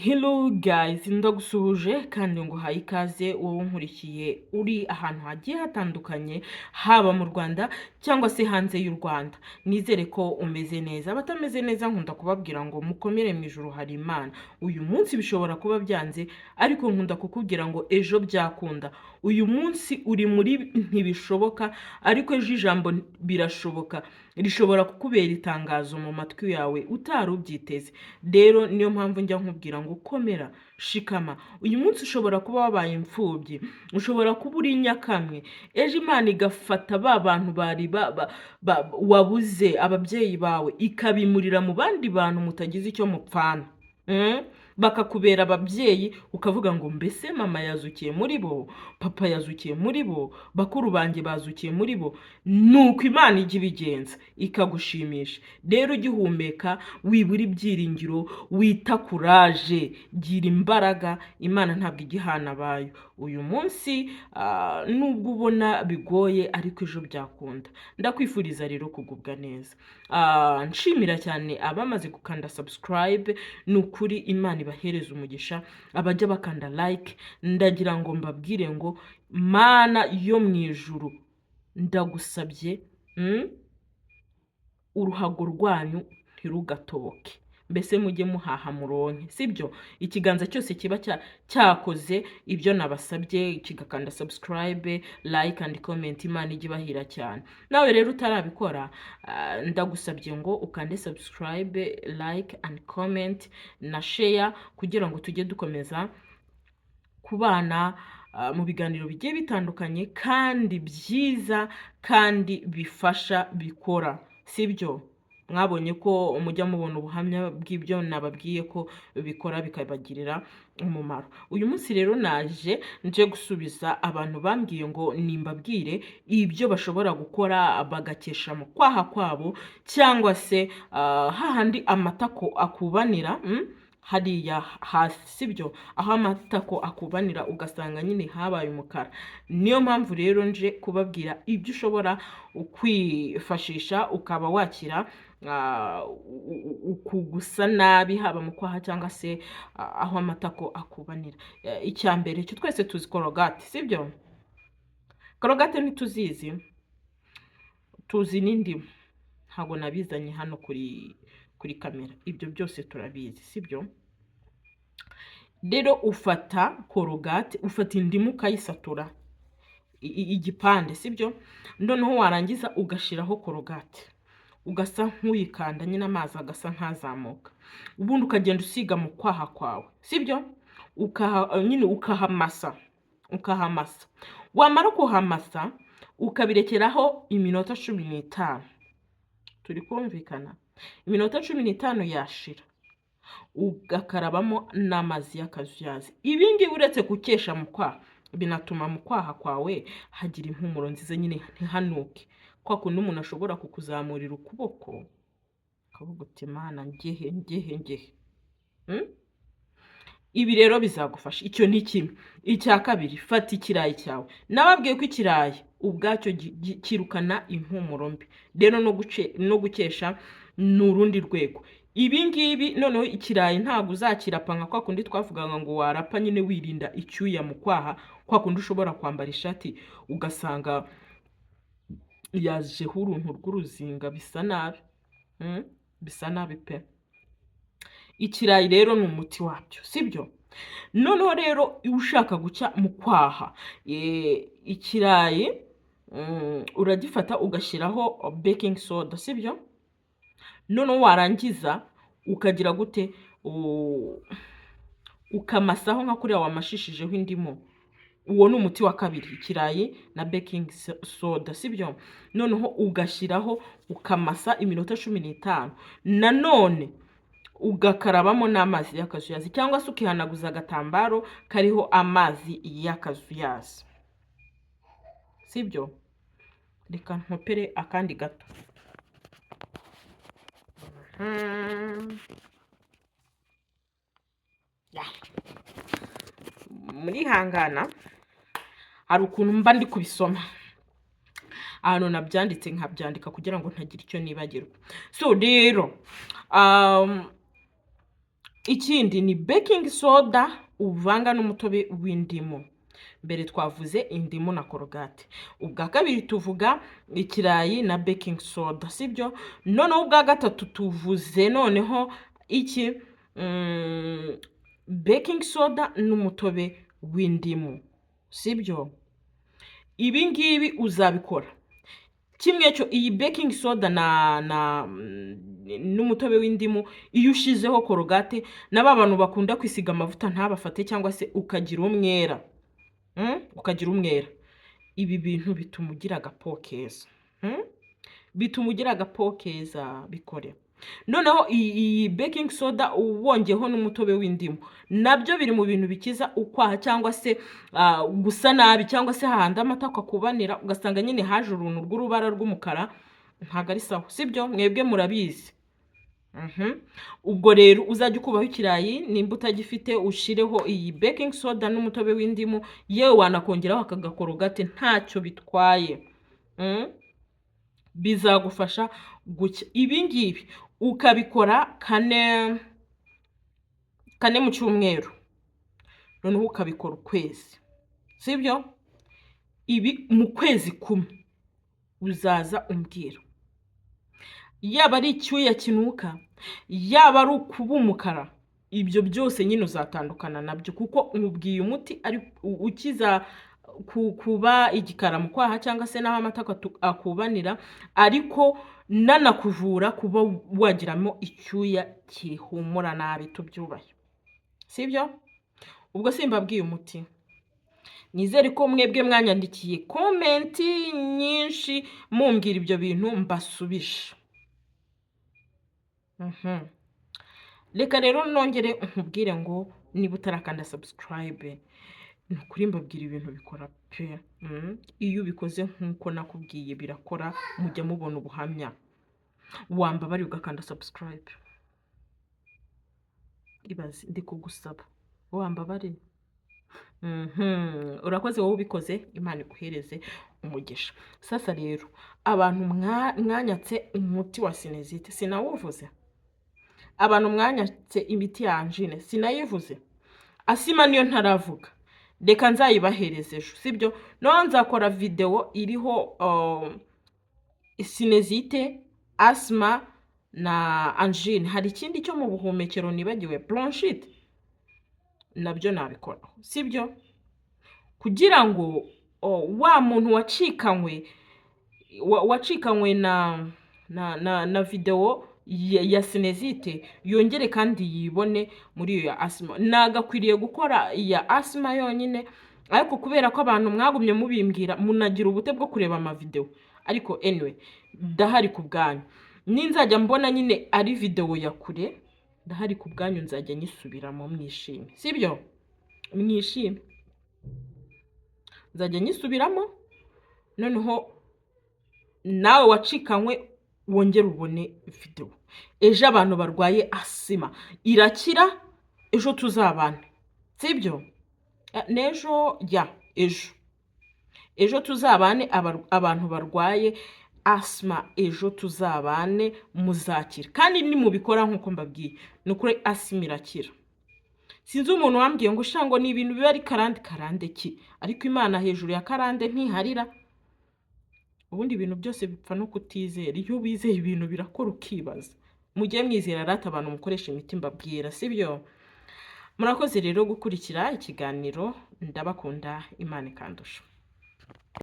Hello guys, ndagusuhuje kandi nguhaye ikaze wowe unkurikiye uri ahantu hagiye hatandukanye haba mu Rwanda cyangwa se hanze y'u Rwanda. Nizere ko umeze neza. Abatameze neza nkunda kubabwira ngo mukomere mu ijuru hari Imana. Uyu munsi bishobora kuba byanze ariko nkunda kukubwira ngo ejo byakunda. Uyu munsi uri muri ntibishoboka ariko ejo ijambo birashoboka. Rishobora kukubera itangazo mu matwi yawe utari ubyiteze. Rero niyo mpamvu njya nkubwira ngo komera, shikama. Uyu munsi ushobora kuba wabaye imfubyi, ushobora kuba uri nyakamwe. Ejo Imana igafata ba bantu bari wabuze ababyeyi bawe ikabimurira mu bandi bantu mutagize icyo mupfana. Bakakubera ababyeyi ukavuga ngo mbese mama yazukiye muri bo, papa yazukiye muri bo, bakuru banjye bazukiye muri bo. Nuko Imana ijya ibigenza ikagushimisha. Rero ugihumeka wibura ibyiringiro, wita kuraje, gira imbaraga. Imana ntabwo igihana abayo. Uyu munsi nubwo ubona bigoye ariko ejo byakunda. Ndakwifuriza rero kugubwa neza. Nshimira cyane abamaze gukanda subscribe. Nukuri Imana ibahereza umugisha. Abajya bakanda like, ndagira ngo mbabwire ngo Mana yo mu ijuru ndagusabye uruhago rwanyu ntirugatoboke. Mbese mujye muhaha muronke, sibyo? Ikiganza cyose kiba cyakoze ibyo nabasabye kigakanda subscribe, like and comment, Imana ijye ibahira cyane. Nawe rero utarabikora ndagusabye ngo ukande subscribe, like and comment na share kugira ngo tujye dukomeza kubana mu biganiro bigiye bitandukanye kandi byiza kandi bifasha bikora, sibyo? Mwabonye ko mujya mubona ubuhamya bw'ibyo nababwiye ko bikora bikabagirira umumaro. Uyu munsi rero nje gusubiza abantu bambwiye ngo nimbabwire ibyo bashobora gukora bagakesha mu kwaha kwabo cyangwa se hahandi amatako akubanira hariya hasi, sibyo? Aho amatako akubanira ugasanga nyine habaye umukara. Niyo mpamvu rero nje kubabwira ibyo ushobora kwifashisha ukaba wakira ukugusa nabi haba mu kwaha cyangwa se aho amatako akubanira. Icya mbere cyo twese tuzi korogate, sibyo? Korogate ntituzizi, tuzi n'indimu. Ntabwo nabizanye hano kuri kamera. Ibyo byose turabizi, sibyo? Rero ufata korogate, ufata indimu ukayisatura igipande, sibyo? Noneho warangiza ugashiraho korogate, ugasa nk'uyikanda nyine amazi agasa nkazamuka. Ubundi ukagenda usiga mu kwaha kwawe, sibyo? Nyine ukahamasa. Wamara kuhamasa ukabirekeraho iminota 15. Turi kumvikana? Iminota 15 yashira ugakarabamo n'amazi y'akazuyazi. Ibi ngibi uretse gukesha mu kwaha binatuma mu kwaha kwawe hagira impumuro nziza, nyine ntihanuke. Kwa kundi umuntu ashobora kukuzamurira ukuboko akavuga uti Mana ngehe. Ibi rero bizagufasha. Icyo ni kimwe. Icya kabiri, fata ikirayi cyawe. Nababwiye ko ikirayi ubwacyo kirukana impumuro mbi. Rero no gukesha n'urundi rwego. Ibi ngibi noneho ikirayi ntabwo uzakirapa nka kwa kundi twavugaga ngo warapa nyine wirinda icyuya mu kwaha, kwa kundi ushobora kwambara ishati ugasanga yajeho uruntu rw'uruzinga, bisa nabi. Bisa nabi pe. Ikirayi rero ni umuti wabyo, sibyo? Noneho rero ushaka gucya mu kwaha, ikirayi uragifata ugashyiraho baking soda, sibyo? Noneho warangiza ukagira gute, ukamasaho nka kuriya wamashishijeho indimu. Uwo ni umuti wa kabiri, ikirayi na baking soda, sibyo? Noneho ugashyiraho ukamasa iminota 15. Nanone ugakarabamo n'amazi y'akazuyazi cyangwa se ukihanaguza agatambaro kariho amazi y'akazuyazi, sibyo? Reka ntopere akandi gato. Muri hangana hari ukuntu mba ndi kubisoma, ahantu nabyanditse nkabyandika kugira ngo ntagira icyo nibagirwa. So rero ikindi ni baking soda uvanga n'umutobe w'indimu. Mbere twavuze indimu na korogate. Ubwa kabiri tuvuga ikirayi na baking soda, sibyo? Noneho ubwa gatatu tuvuze noneho iki baking soda n'umutobe w'indimu, sibyo? Ibi ngibi uzabikora kimwe cyo, iyi baking soda n'umutobe w'indimu iyo ushizeho korogate, n'aba bantu bakunda kwisiga amavuta ntabafate cyangwa se ukagira umwera, ibi bintu bituma ugira agapo keza, bikore. Noneho iyi baking soda wongeyeho n'umutobe w'indimu, nabyo biri mu bintu bikiza ukwaha cyangwa se gusa nabi, cyangwa se hahandi amata akakubanira ugasanga nyine haje uruntu rw'urubara rw'umukara, ntabwo ari sawa, sibyo? Mwebwe murabizi. Ubwo rero uzajya ukubaho ikirayi, nimba utagifite ushireho iyi baking soda n'umutobe w'indimu, yewe wanakongeraho akagakorogate, ntacyo bitwaye. Bizagufasha gucya. Ibi ngibi ukabikora kane mu cyumweru, noneho ukabikora ukwezi, sibyo? Ibi mu kwezi kumwe uzaza umbwira, yaba ari icyuya kinuka, yaba ari ukuba umukara, ibyo byose nyine uzatandukana nabyo, kuko umubwiye umuti ari ukiza kuba igikara mu kwaha cyangwa se naho amata akubanira, ariko nanakuvura kuba wagiramo icyuya kihumura nabi, tubyubahe, sibyo? Ubwo simbabwiye umuti. Nizere ko mwebwe mwanyandikiye komenti nyinshi mumbwira ibyo bintu mbasubisha. Reka rero nongere nkubwire ngo niba utarakanda subscribe, nukuri mbabwira ibintu bikora pe. Iyo ubikoze nkuko nakubwiye birakora, mujya mubona ubuhamya. Wambabari ugakanda subscribe. Ibaze ndi kugusaba, wambabari. Urakoze wowe ubikoze, Imana iguhereze umugisha. Sasa rero abantu mwanyatse umuti wa sinezite, sinawuvuze. Abantu mwanyatse imiti ya angine, sinayivuze. Asima niyo ntaravuga, reka nzayibahereze ejo, sibyo? No nzakora video iriho sinezite, asma na angine. Hari ikindi cyo mu buhumekero nibagiwe, bronchite, nabyo nabikora, sibyo? Kugira ngo wa muntu wacikanywe na video ya sinezite yongere kandi yibone muri iyo ya asma. Nagakwiriye gukora iya asma yonyine, ariko kubera ko abantu mwagumye mubimbwira, munagira ubute bwo kureba ama video. Ariko anyway, ndahari ku bwanyu. Ninzajya mbona nyine ari video ya kure, ndahari ku bwanyu, nzajya nyisubiramo mwishime, sibyo? Mwishime. Nzajya nyisubiramo, noneho nawe wacikanywe wongere ubone video. Ejo abantu barwaye asima irakira, ejo tuzabane, sibyo? Ejo tuzabane, abantu barwaye asma, ejo tuzabane, muzakira. Kandi nimubikora nkuko mbabwiye, nukuri asima irakira. Sinzi umuntu wambwiye ngo shango ni ibintu biba ari karande ki, ariko Imana hejuru ya karande ntiharira. Ubundi ibintu byose bipfa no kutizera. Iyo wizeye ibintu birakora ukibaza. Mujye mwizera rata abantu mukoresha imiti mbabwira, sibyo? Murakoze rero gukurikira ikiganiro, ndabakunda, Imana ikandusha.